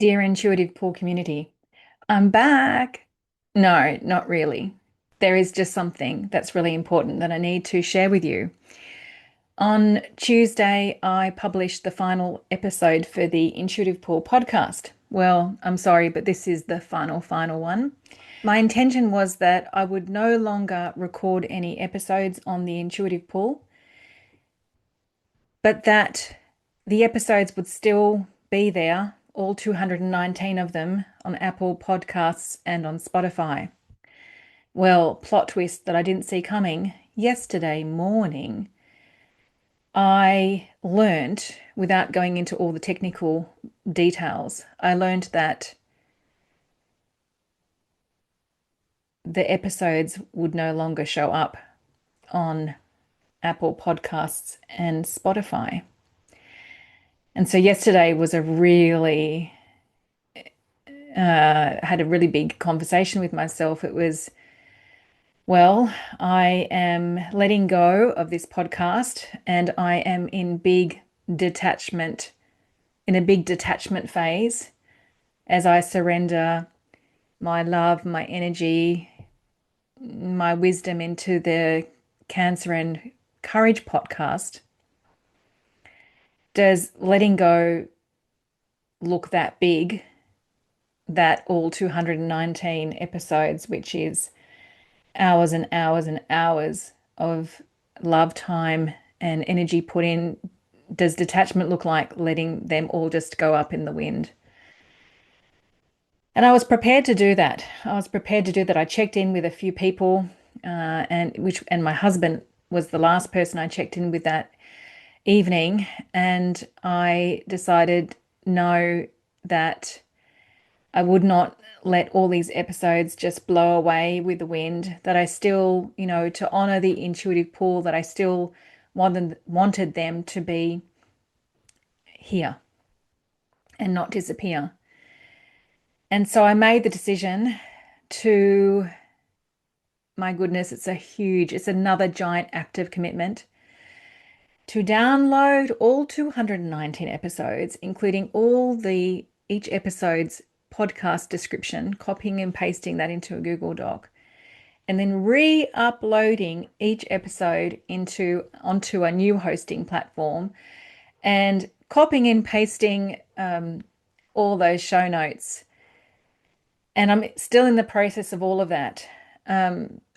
Dear Intuitive Pool community, I'm back. No, not really. There is just something that's really important that I need to share with you. On Tuesday, I published the final episode for the Intuitive Pool podcast. Well, I'm sorry, but this is the final one. My intention was that I would no longer record any episodes on the Intuitive Pool, but that the episodes would still be there, all 219 of them, on Apple Podcasts and on Spotify. Well, plot twist that I didn't see coming. Yesterday morning, I learned, without going into all the technical details, I learned that the episodes would no longer show up on Apple Podcasts and Spotify. And so yesterday was a really had a really big conversation with myself. It was, well, I am letting go of this podcast and I am detachment, in a big detachment phase as I surrender my love, my energy, my wisdom into the Cancer and Courage podcast. Does letting go look that big, that all 219 episodes, which is hours and hours and hours of love time and energy put in? Does detachment look like letting them all just go up in the wind? And I was prepared to do that. I was prepared to do that. I checked in with a few people, and my husband was the last person I checked in with that evening, and I decided no, that I would not let all these episodes just blow away with the wind, that I still, to honor the intuitive pool, that I still wanted them to be here and not disappear. And so I made the decision to, my goodness, it's another giant act of commitment to download all 219 episodes, including each episode's podcast description, copying and pasting that into a Google Doc, and then re-uploading each episode onto a new hosting platform and copying and pasting all those show notes. And I'm still in the process of all of that.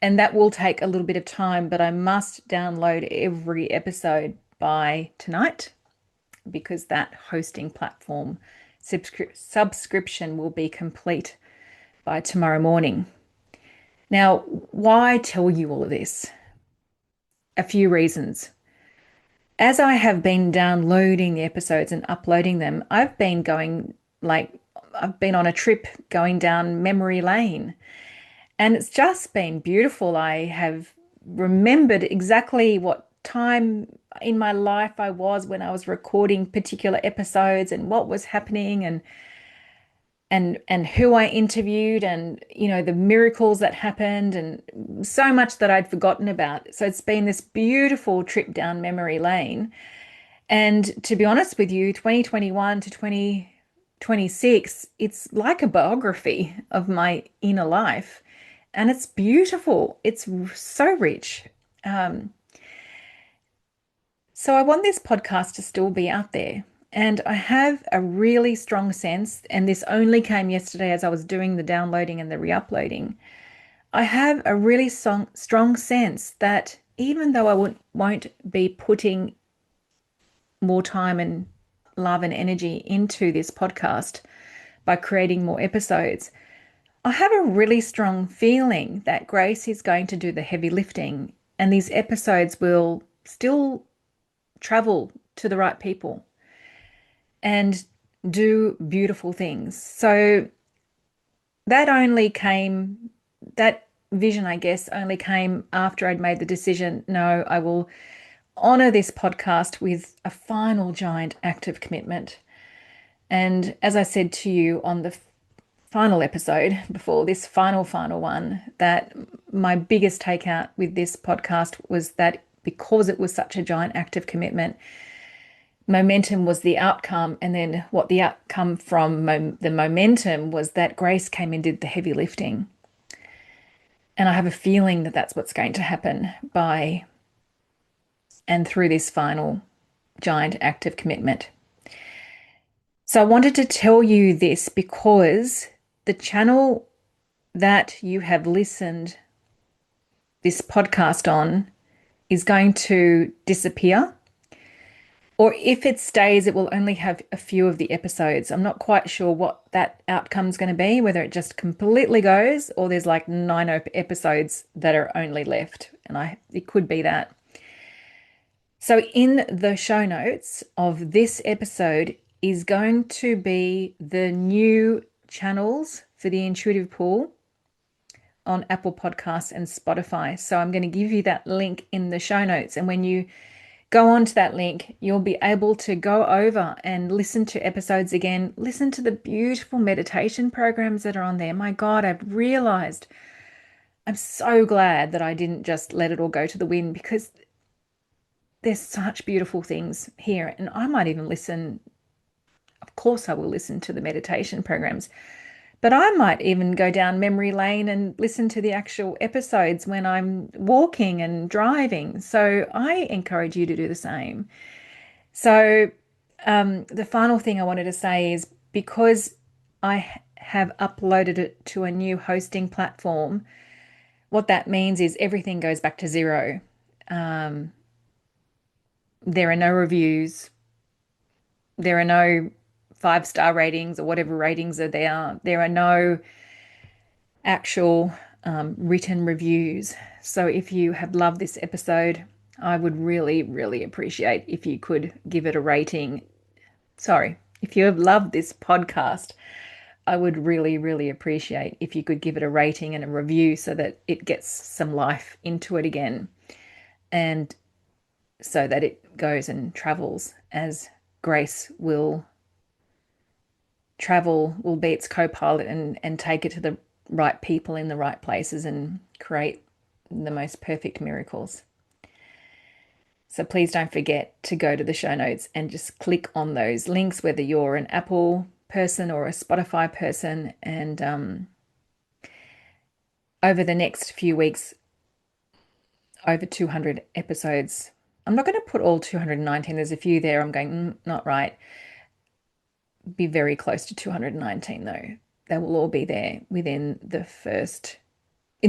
And that will take a little bit of time, but I must download every episode by tonight because that hosting platform subscription will be complete by tomorrow morning. Now, why tell you all of this? A few reasons. As I have been downloading the episodes and uploading them, I've been on a trip going down memory lane, and it's just been beautiful. I have remembered exactly what time in my life I was when I was recording particular episodes and what was happening, and who I interviewed, and the miracles that happened, and so much that I'd forgotten about. So it's been this beautiful trip down memory lane. And to be honest with you, 2021 to 2026, it's like a biography of my inner life. And it's beautiful. It's so rich. Um, so I want this podcast to still be out there. And I have a really strong sense, and this only came yesterday as I was doing the downloading and the re-uploading. I have a really strong sense that even though won't be putting more time and love and energy into this podcast by creating more episodes, I have a really strong feeling that Grace is going to do the heavy lifting, and these episodes will still travel to the right people and do beautiful things. So that vision, I guess, only came after I'd made the decision. No, I will honor this podcast with a final giant act of commitment. And as I said to you on the final episode before this final one, that my biggest takeout with this podcast was that because it was such a giant act of commitment, momentum was the outcome, and then what the outcome from the momentum was that Grace came and did the heavy lifting. And I have a feeling that that's what's going to happen by and through this final giant act of commitment. So I wanted to tell you this because the channel that you have listened this podcast on is going to disappear. Or if it stays, it will only have a few of the episodes. I'm not quite sure what that outcome's going to be, whether it just completely goes or there's like 9 episodes that are only left. And it could be that. So in the show notes of this episode is going to be the new channels for the Intuitive Pool on Apple Podcasts and Spotify. So I'm going to give you that link in the show notes. And when you go on to that link, you'll be able to go over and listen to episodes again, listen to the beautiful meditation programs that are on there. My God, I've realized I'm so glad that I didn't just let it all go to the wind, because there's such beautiful things here. And I might even listen, of course, I will listen to the meditation programs, but I might even go down memory lane and listen to the actual episodes when I'm walking and driving. So I encourage you to do the same. So the final thing I wanted to say is, because I have uploaded it to a new hosting platform, what that means is everything goes back to zero. There are no reviews. There are no 5-star ratings or whatever ratings are there. There are no actual written reviews. So if you have loved this episode, I would really, really appreciate if you could give it a rating. Sorry, if you have loved this podcast, I would really, really appreciate if you could give it a rating and a review so that it gets some life into it again, and so that it goes and travels as Grace will be its co-pilot and take it to the right people in the right places and create the most perfect miracles. So please don't forget to go to the show notes and just click on those links, whether you're an Apple person or a Spotify person. And over the next few weeks, over 200 episodes. I'm not going to put all 219. There's a few there I'm going, not right. Be very close to 219 though. They will all be there in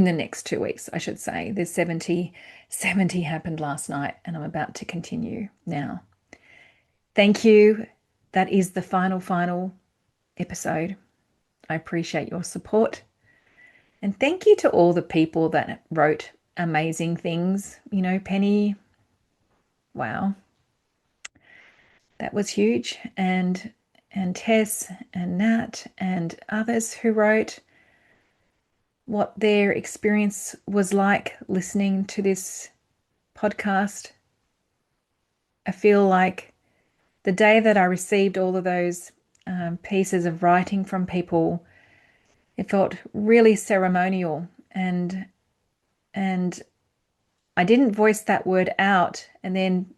the next 2 weeks, I should say. There's 70 happened last night, and I'm about to continue now. Thank you. That is the final episode. I appreciate your support. And thank you to all the people that wrote amazing things. You know, Penny, wow. That was huge. And Tess and Nat and others who wrote what their experience was like listening to this podcast. I feel like the day that I received all of those pieces of writing from people, it felt really ceremonial, and I didn't voice that word out, and then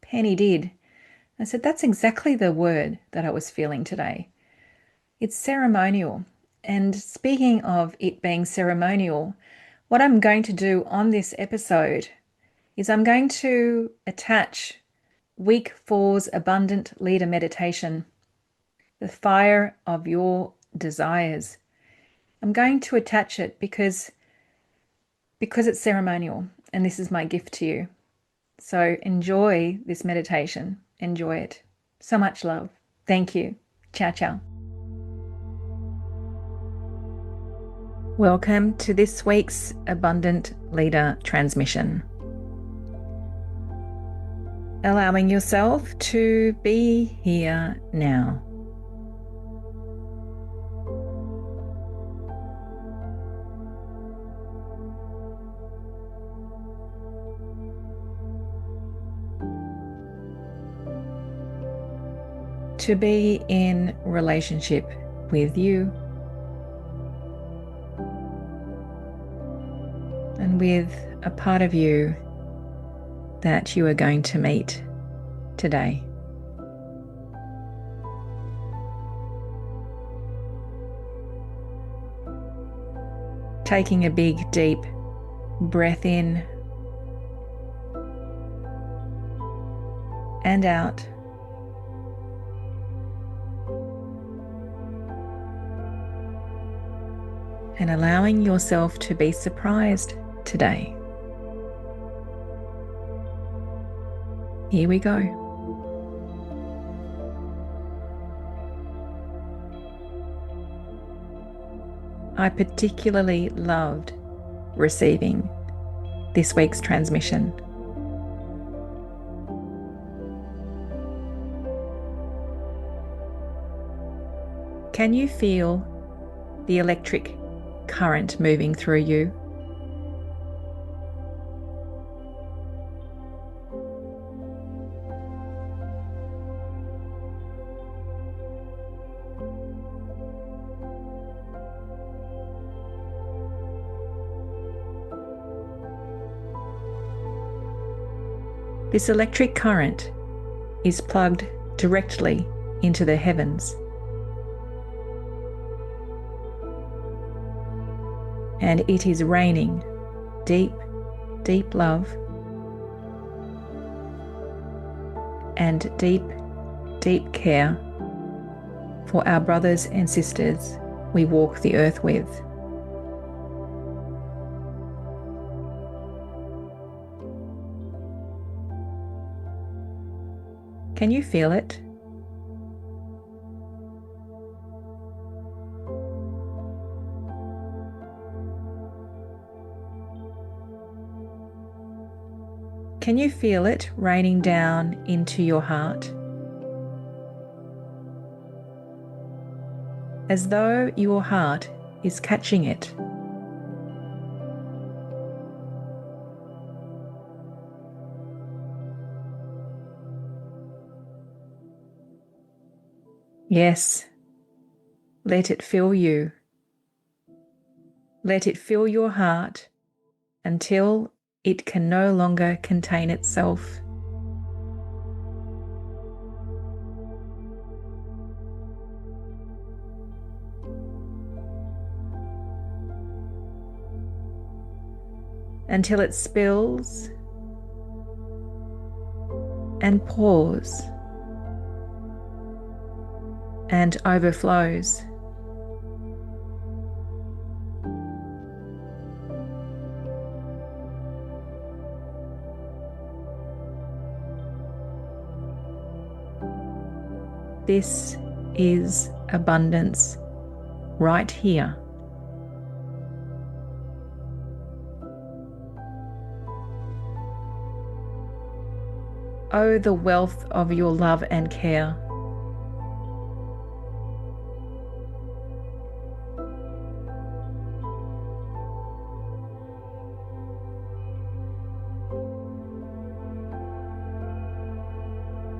Penny did. I said, that's exactly the word that I was feeling today. It's ceremonial. And speaking of it being ceremonial, what I'm going to do on this episode is I'm going to attach week 4's Abundant Leader Meditation, the fire of your desires. I'm going to attach it because it's ceremonial, and this is my gift to you. So enjoy this meditation. Enjoy it. So much love. Thank you. Ciao, ciao. Welcome to this week's Abundant Leader transmission. Allowing yourself to be here now. To be in relationship with you and with a part of you that you are going to meet today. Taking a big, deep breath in and out. And allowing yourself to be surprised today. Here we go. I particularly loved receiving this week's transmission. Can you feel the electric current moving through you? This electric current is plugged directly into the heavens. And it is raining deep, deep love and deep, deep care for our brothers and sisters we walk the earth with. Can you feel it? Can you feel it raining down into your heart? As though your heart is catching it. Yes, let it fill you. Let it fill your heart until it can no longer contain itself. Until it spills and pours and overflows. This is abundance right here. Oh, the wealth of your love and care.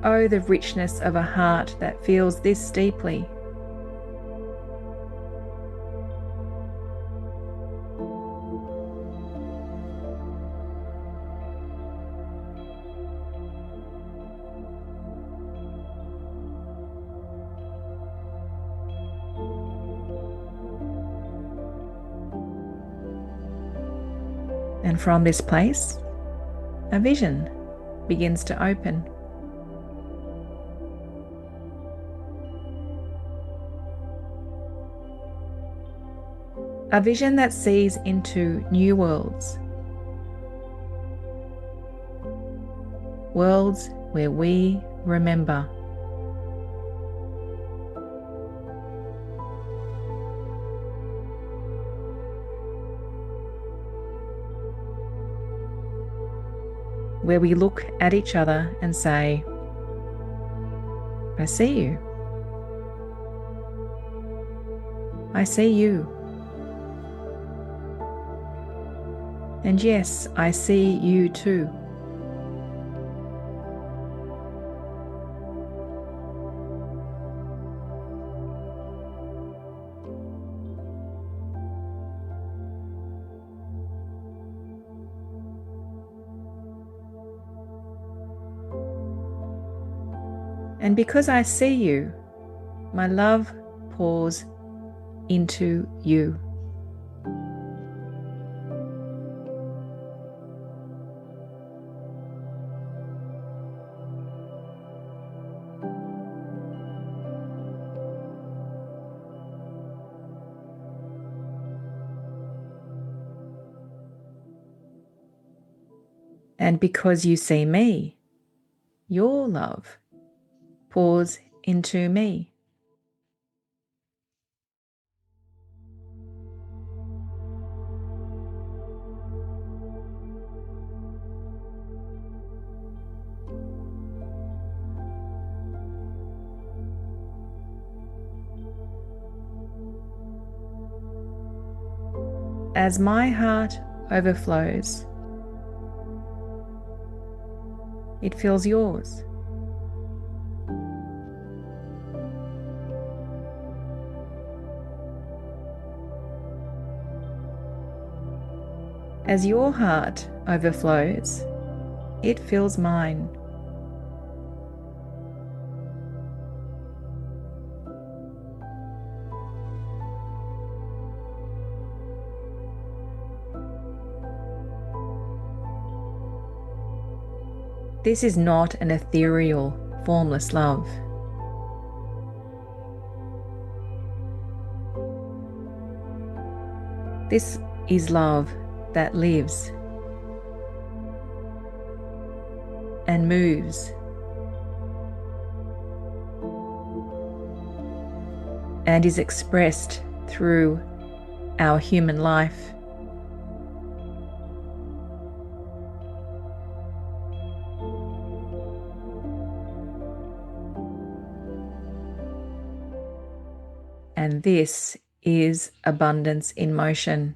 Oh, the richness of a heart that feels this deeply. And from this place, a vision begins to open. A vision that sees into new worlds. Worlds where we remember. Where we look at each other and say, I see you. I see you. And yes, I see you too. And because I see you, my love pours into you. And because you see me, your love pours into me. As my heart overflows, it fills yours. As your heart overflows, it fills mine. This is not an ethereal, formless love. This is love that lives and moves and is expressed through our human life. And this is abundance in motion.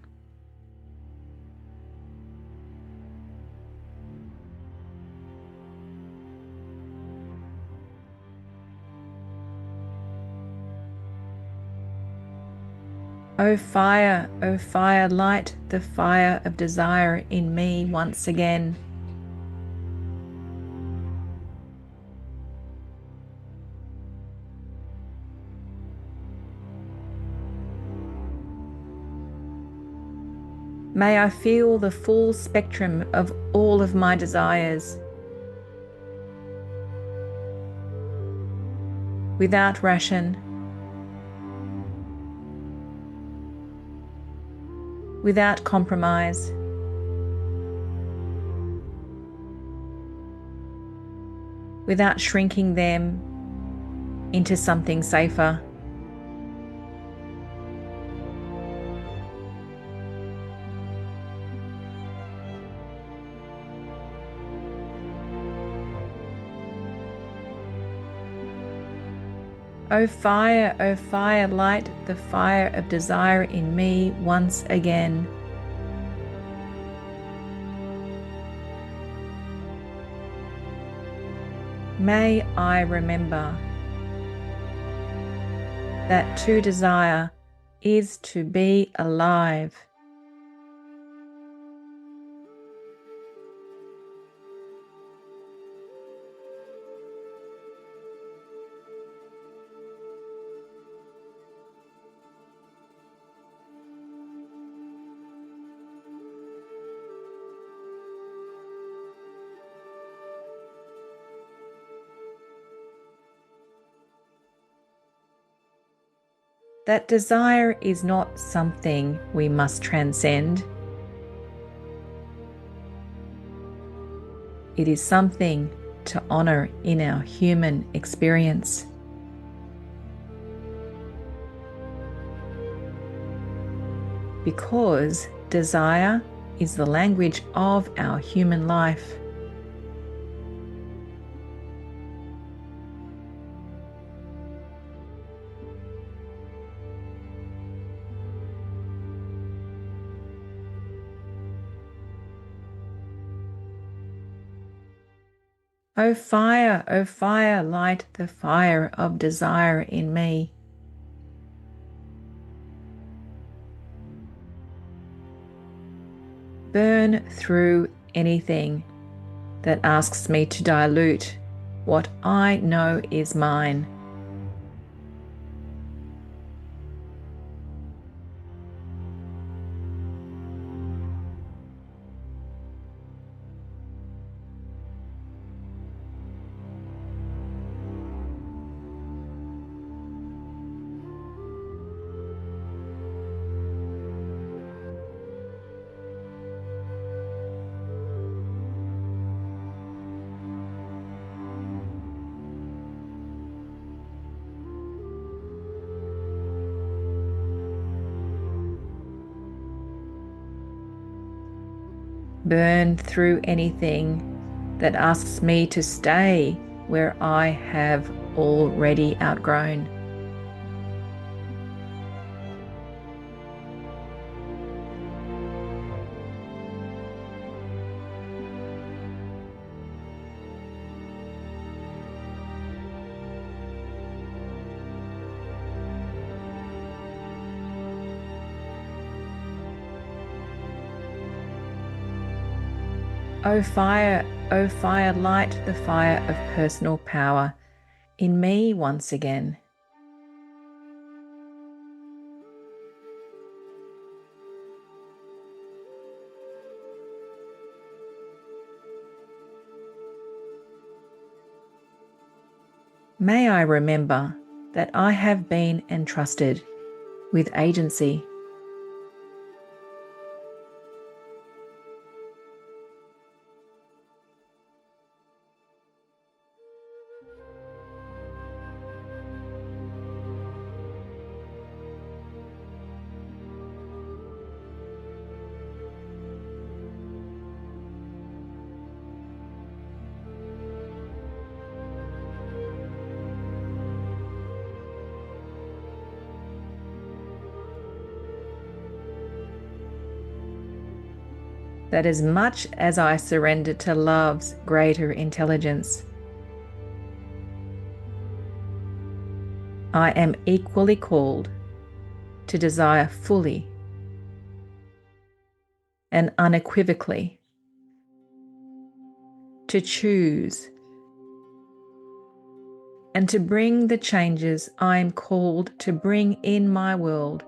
O fire, light the fire of desire in me once again. May I feel the full spectrum of all of my desires, without ration, without compromise, without shrinking them into something safer. O fire, light the fire of desire in me once again. May I remember that to desire is to be alive. That desire is not something we must transcend. It is something to honor in our human experience. Because desire is the language of our human life. O fire, light the fire of desire in me. Burn through anything that asks me to dilute what I know is mine. Burn through anything that asks me to stay where I have already outgrown. O fire, light the fire of personal power in me once again. May I remember that I have been entrusted with agency. That as much as I surrender to love's greater intelligence, I am equally called to desire fully and unequivocally, to choose and to bring the changes I am called to bring in my world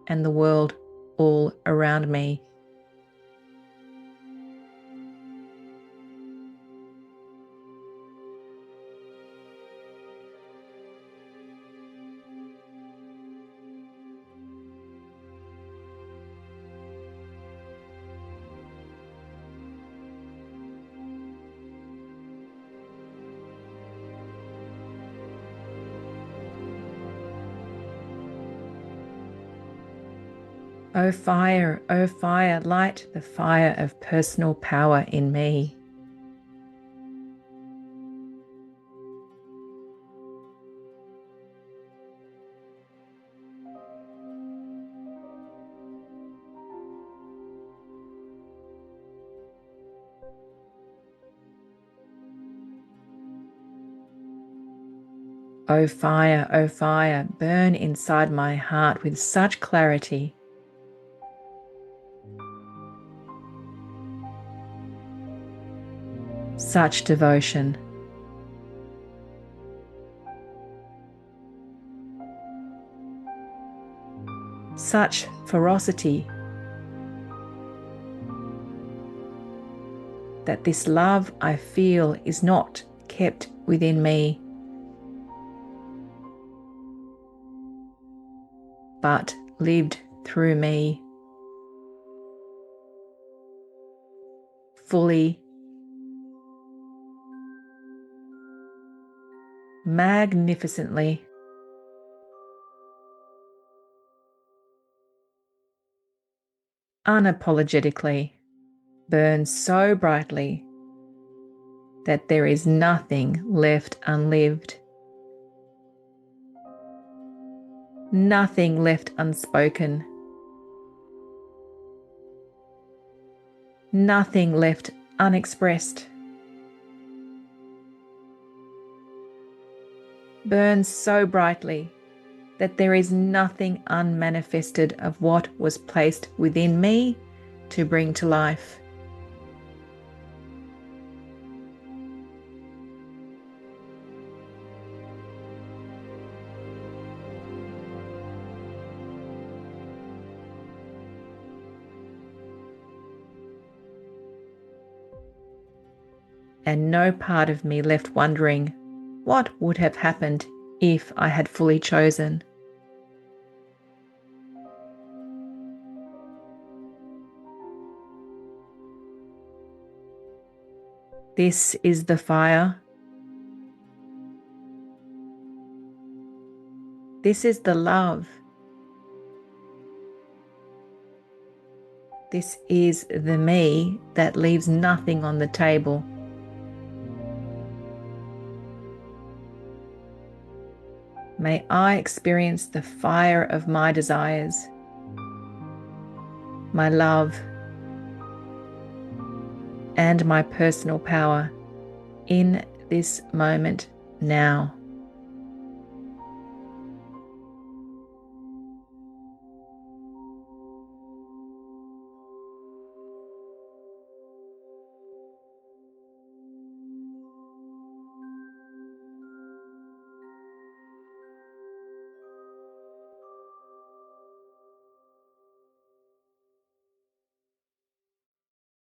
and the world all around me. O fire, light the fire of personal power in me. O fire, burn inside my heart with such clarity such devotion, such ferocity, that this love I feel is not kept within me, but lived through me, fully, magnificently, unapologetically, burns so brightly that there is nothing left unlived, nothing left unspoken, nothing left unexpressed. Burns so brightly that there is nothing unmanifested of what was placed within me to bring to life. And no part of me left wondering what would have happened if I had fully chosen. This is the fire. This is the love. This is the me that leaves nothing on the table. May I experience the fire of my desires, my love, and my personal power in this moment now.